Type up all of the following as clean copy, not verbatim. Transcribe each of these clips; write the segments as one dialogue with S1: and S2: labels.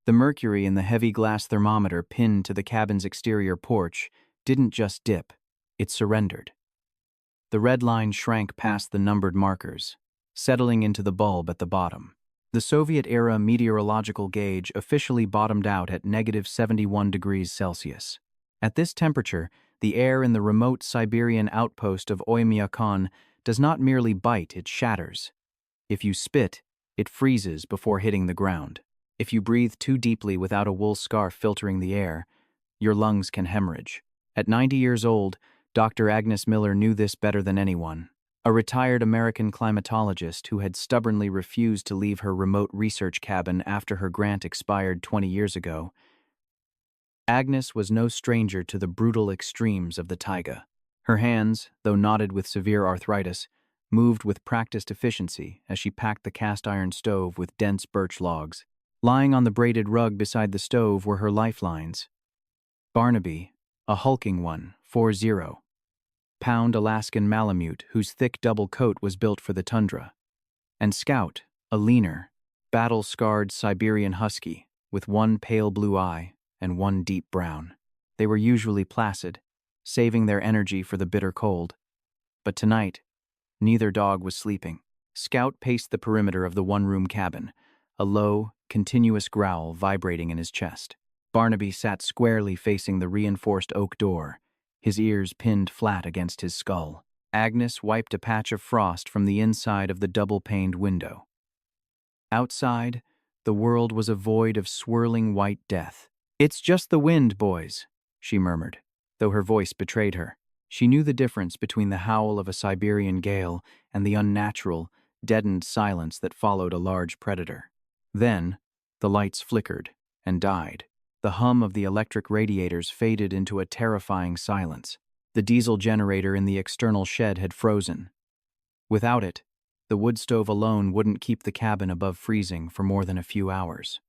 S1: The mercury in the heavy glass thermometer pinned to the cabin's exterior porch didn't just dip, it surrendered. The red line shrank past the numbered markers, settling into the bulb at the bottom. The Soviet-era meteorological gauge officially bottomed out at -71 degrees Celsius. At this temperature, the air in the remote Siberian outpost of Oymyakon does not merely bite, it shatters. If you spit, it freezes before hitting the ground. If you breathe too deeply without a wool scarf filtering the air, your lungs can hemorrhage. At 90 years old, Dr. Agnes Miller knew this better than anyone. A retired American climatologist who had stubbornly refused to leave her remote research cabin after her grant expired 20 years ago. Agnes was no stranger to the brutal extremes of the taiga. Her hands, though knotted with severe arthritis, moved with practiced efficiency as she packed the cast-iron stove with dense birch logs. Lying on the braided rug beside the stove were her lifelines. Barnaby, a hulking one, 40-pound Alaskan Malamute whose thick double coat was built for the tundra, and Scout, a leaner, battle-scarred Siberian husky with one pale blue eye and one deep brown. They were usually placid, saving their energy for the bitter cold. But tonight, neither dog was sleeping. Scout paced the perimeter of the one-room cabin, a low, continuous growl vibrating in his chest. Barnaby sat squarely facing the reinforced oak door, his ears pinned flat against his skull. Agnes wiped a patch of frost from the inside of the double-paned window. Outside, the world was a void of swirling white death. "It's just the wind, boys," she murmured, though her voice betrayed her. She knew the difference between the howl of a Siberian gale and the unnatural, deadened silence that followed a large predator. Then, the lights flickered and died. The hum of the electric radiators faded into a terrifying silence. The diesel generator in the external shed had frozen. Without it, the wood stove alone wouldn't keep the cabin above freezing for more than a few hours.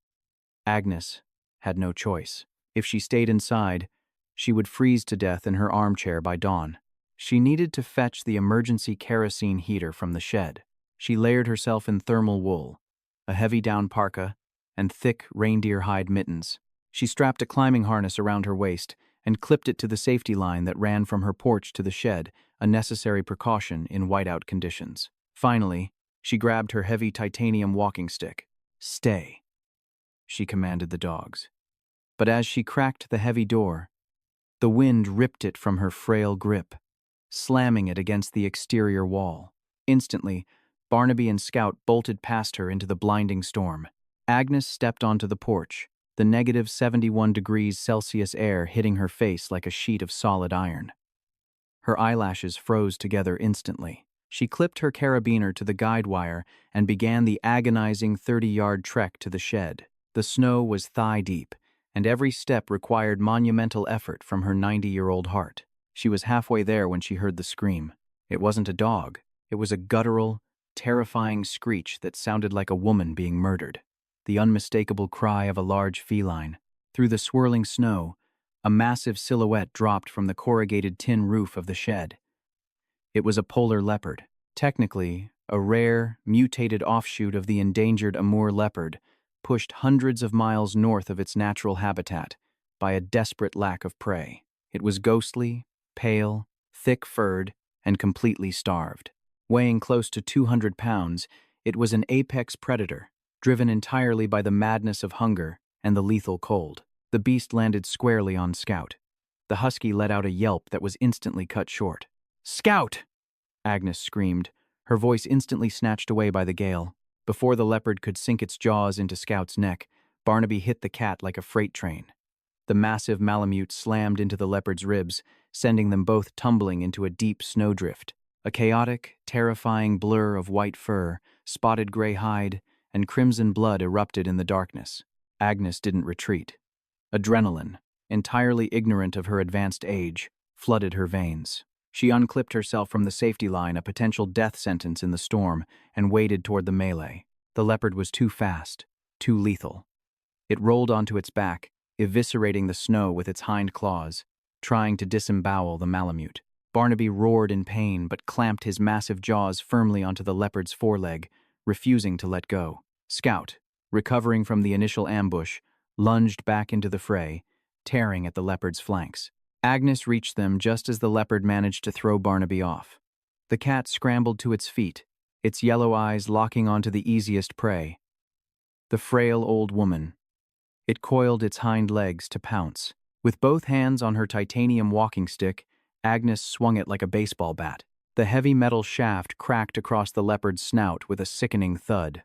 S1: Agnes had no choice. If she stayed inside, she would freeze to death in her armchair by dawn. She needed to fetch the emergency kerosene heater from the shed. She layered herself in thermal wool, a heavy down parka, and thick reindeer hide mittens. She strapped a climbing harness around her waist and clipped it to the safety line that ran from her porch to the shed, a necessary precaution in whiteout conditions. Finally, she grabbed her heavy titanium walking stick. "Stay," she commanded the dogs. But as she cracked the heavy door, the wind ripped it from her frail grip, slamming it against the exterior wall. Instantly, Barnaby and Scout bolted past her into the blinding storm. Agnes stepped onto the porch, the -71 degrees Celsius air hitting her face like a sheet of solid iron. Her eyelashes froze together instantly. She clipped her carabiner to the guide wire and began the agonizing 30-yard trek to the shed. The snow was thigh-deep, and every step required monumental effort from her 90-year-old heart. She was halfway there when she heard the scream. It wasn't a dog. It was a guttural, terrifying screech that sounded like a woman being murdered. The unmistakable cry of a large feline. Through the swirling snow, a massive silhouette dropped from the corrugated tin roof of the shed. It was a polar leopard, technically a rare, mutated offshoot of the endangered Amur leopard, pushed hundreds of miles north of its natural habitat by a desperate lack of prey. It was ghostly, pale, thick-furred, and completely starved. Weighing close to 200 pounds, it was an apex predator, driven entirely by the madness of hunger and the lethal cold. The beast landed squarely on Scout. The husky let out a yelp that was instantly cut short. "Scout!" Agnes screamed, her voice instantly snatched away by the gale. Before the leopard could sink its jaws into Scout's neck, Barnaby hit the cat like a freight train. The massive Malamute slammed into the leopard's ribs, sending them both tumbling into a deep snowdrift. A chaotic, terrifying blur of white fur, spotted gray hide, and crimson blood erupted in the darkness. Agnes didn't retreat. Adrenaline, entirely ignorant of her advanced age, flooded her veins. She unclipped herself from the safety line, a potential death sentence in the storm, and waded toward the melee. The leopard was too fast, too lethal. It rolled onto its back, eviscerating the snow with its hind claws, trying to disembowel the Malamute. Barnaby roared in pain but clamped his massive jaws firmly onto the leopard's foreleg, refusing to let go. Scout, recovering from the initial ambush, lunged back into the fray, tearing at the leopard's flanks. Agnes reached them just as the leopard managed to throw Barnaby off. The cat scrambled to its feet, its yellow eyes locking onto the easiest prey, the frail old woman. It coiled its hind legs to pounce. With both hands on her titanium walking stick, Agnes swung it like a baseball bat. The heavy metal shaft cracked across the leopard's snout with a sickening thud.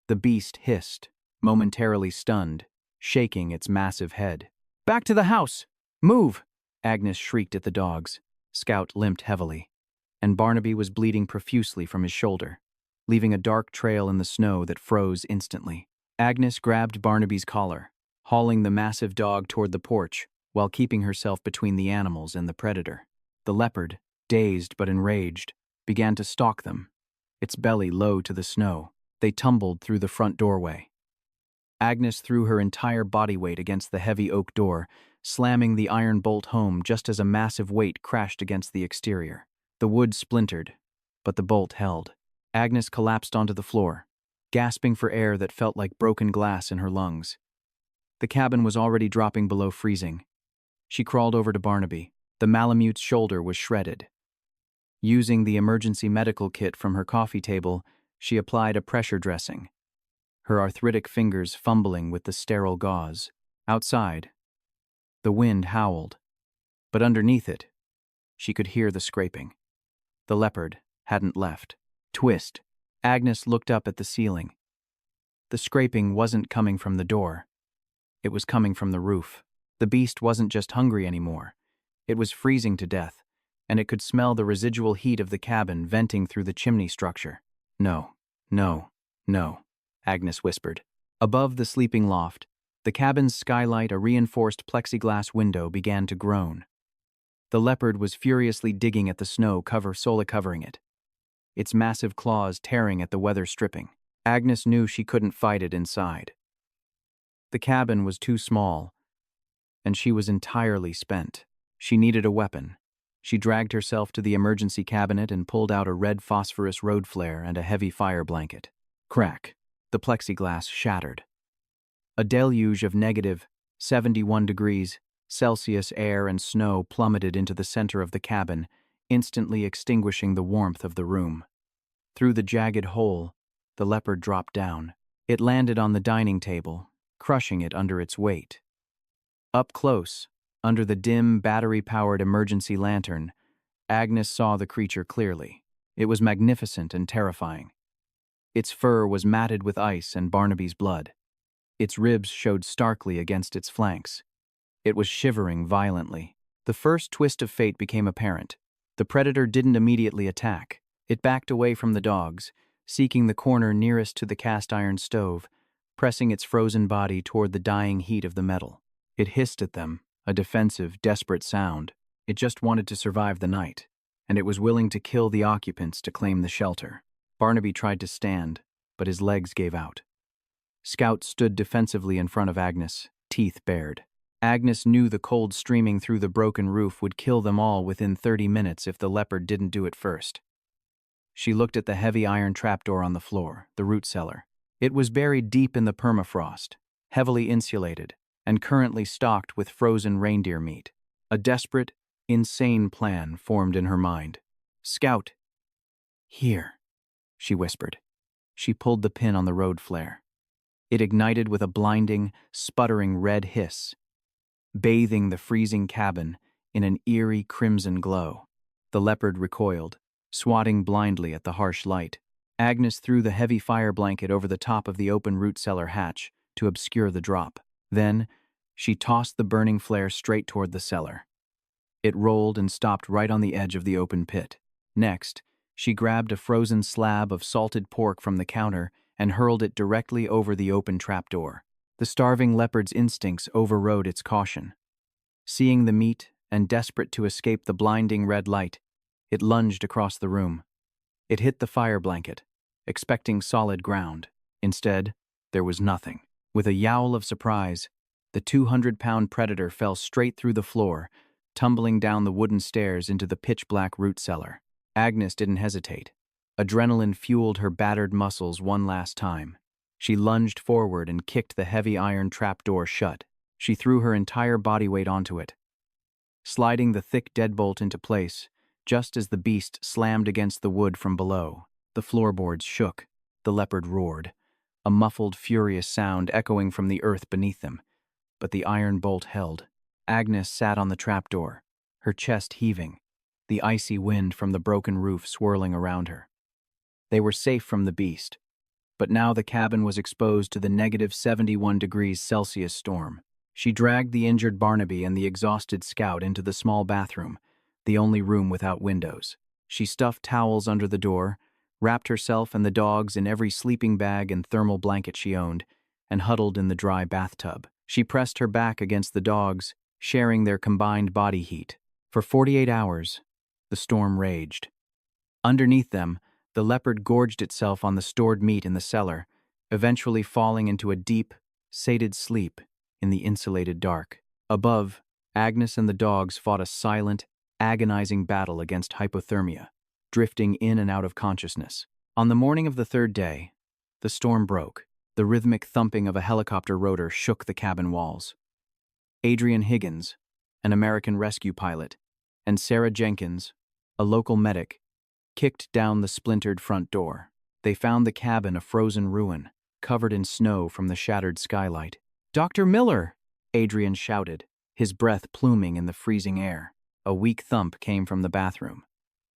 S1: The beast hissed, momentarily stunned, shaking its massive head. "Back to the house! Move!" Agnes shrieked at the dogs. Scout limped heavily, and Barnaby was bleeding profusely from his shoulder, leaving a dark trail in the snow that froze instantly. Agnes grabbed Barnaby's collar, hauling the massive dog toward the porch while keeping herself between the animals and the predator. The leopard, dazed but enraged, began to stalk them, its belly low to the snow. They tumbled through the front doorway. Agnes threw her entire body weight against the heavy oak door, slamming the iron bolt home just as a massive weight crashed against the exterior. The wood splintered, but the bolt held. Agnes collapsed onto the floor, gasping for air that felt like broken glass in her lungs. The cabin was already dropping below freezing. She crawled over to Barnaby. The Malamute's shoulder was shredded. Using the emergency medical kit from her coffee table, she applied a pressure dressing, her arthritic fingers fumbling with the sterile gauze. Outside, the wind howled, but underneath it, she could hear the scraping. The leopard hadn't left. Twist. Agnes looked up at the ceiling. The scraping wasn't coming from the door. It was coming from the roof. The beast wasn't just hungry anymore. It was freezing to death, and it could smell the residual heat of the cabin venting through the chimney structure. "No, no, no," Agnes whispered. Above the sleeping loft, the cabin's skylight, a reinforced plexiglass window, began to groan. The leopard was furiously digging at the snow solely covering it, its massive claws tearing at the weather stripping. Agnes knew she couldn't fight it inside. The cabin was too small, and she was entirely spent. She needed a weapon. She dragged herself to the emergency cabinet and pulled out a red phosphorus road flare and a heavy fire blanket. Crack. The plexiglass shattered. A deluge of negative 71 degrees Celsius air and snow plummeted into the center of the cabin, instantly extinguishing the warmth of the room. Through the jagged hole, the leopard dropped down. It landed on the dining table, crushing it under its weight. Up close, under the dim, battery-powered emergency lantern, Agnes saw the creature clearly. It was magnificent and terrifying. Its fur was matted with ice and Barnaby's blood. Its ribs showed starkly against its flanks. It was shivering violently. The first twist of fate became apparent. The predator didn't immediately attack. It backed away from the dogs, seeking the corner nearest to the cast-iron stove, pressing its frozen body toward the dying heat of the metal. It hissed at them, a defensive, desperate sound. It just wanted to survive the night, and it was willing to kill the occupants to claim the shelter. Barnaby tried to stand, but his legs gave out. Scout stood defensively in front of Agnes, teeth bared. Agnes knew the cold streaming through the broken roof would kill them all within 30 minutes if the leopard didn't do it first. She looked at the heavy iron trapdoor on the floor, the root cellar. It was buried deep in the permafrost, heavily insulated, and currently stocked with frozen reindeer meat. A desperate, insane plan formed in her mind. "Scout." "Here," she whispered. She pulled the pin on the road flare. It ignited with a blinding, sputtering red hiss, bathing the freezing cabin in an eerie crimson glow. The leopard recoiled, swatting blindly at the harsh light. Agnes threw the heavy fire blanket over the top of the open root cellar hatch to obscure the drop. Then, she tossed the burning flare straight toward the cellar. It rolled and stopped right on the edge of the open pit. Next, she grabbed a frozen slab of salted pork from the counter and hurled it directly over the open trapdoor. The starving leopard's instincts overrode its caution. Seeing the meat and desperate to escape the blinding red light, it lunged across the room. It hit the fire blanket, expecting solid ground. Instead, there was nothing. With a yowl of surprise, the 200-pound predator fell straight through the floor, tumbling down the wooden stairs into the pitch-black root cellar. Agnes didn't hesitate. Adrenaline fueled her battered muscles one last time. She lunged forward and kicked the heavy iron trapdoor shut. She threw her entire body weight onto it, sliding the thick deadbolt into place. Just as the beast slammed against the wood from below, the floorboards shook. The leopard roared, a muffled, furious sound echoing from the earth beneath them. But the iron bolt held. Agnes sat on the trapdoor, her chest heaving, the icy wind from the broken roof swirling around her. They were safe from the beast, but now the cabin was exposed to the -71°C storm. She dragged the injured Barnaby and the exhausted Scout into the small bathroom, the only room without windows. She stuffed towels under the door, wrapped herself and the dogs in every sleeping bag and thermal blanket she owned, and huddled in the dry bathtub. She pressed her back against the dogs, sharing their combined body heat. For 48 hours, the storm raged. Underneath them, the leopard gorged itself on the stored meat in the cellar, eventually falling into a deep, sated sleep in the insulated dark. Above, Agnes and the dogs fought a silent, agonizing battle against hypothermia, drifting in and out of consciousness. On the morning of the third day, the storm broke. The rhythmic thumping of a helicopter rotor shook the cabin walls. Adrian Higgins, an American rescue pilot, and Sarah Jenkins, a local medic, kicked down the splintered front door. They found the cabin a frozen ruin, covered in snow from the shattered skylight. "Dr. Miller!" Adrian shouted, his breath pluming in the freezing air. A weak thump came from the bathroom.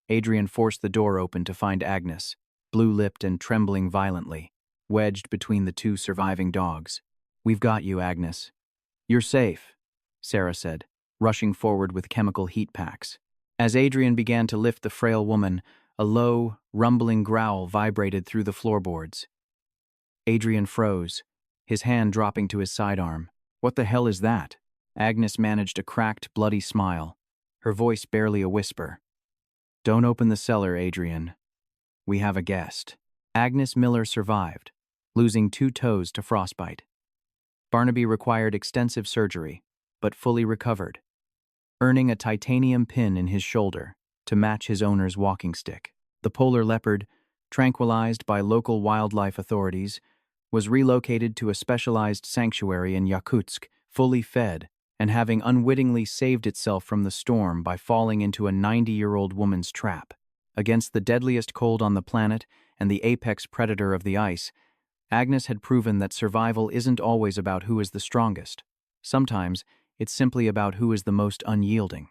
S1: Adrian forced the door open to find Agnes, blue-lipped and trembling violently, wedged between the two surviving dogs. "We've got you, Agnes. You're safe," Sarah said, rushing forward with chemical heat packs. As Adrian began to lift the frail woman, a low, rumbling growl vibrated through the floorboards. Adrian froze, his hand dropping to his sidearm. "What the hell is that?" Agnes managed a cracked, bloody smile, her voice barely a whisper. "Don't open the cellar, Adrian. We have a guest." Agnes Miller survived, losing 2 toes to frostbite. Barnaby required extensive surgery, but fully recovered, earning a titanium pin in his shoulder to match his owner's walking stick. The polar leopard, tranquilized by local wildlife authorities, was relocated to a specialized sanctuary in Yakutsk, fully fed, and having unwittingly saved itself from the storm by falling into a 90-year-old woman's trap. Against the deadliest cold on the planet and the apex predator of the ice, Agnes had proven that survival isn't always about who is the strongest. Sometimes, it's simply about who is the most unyielding.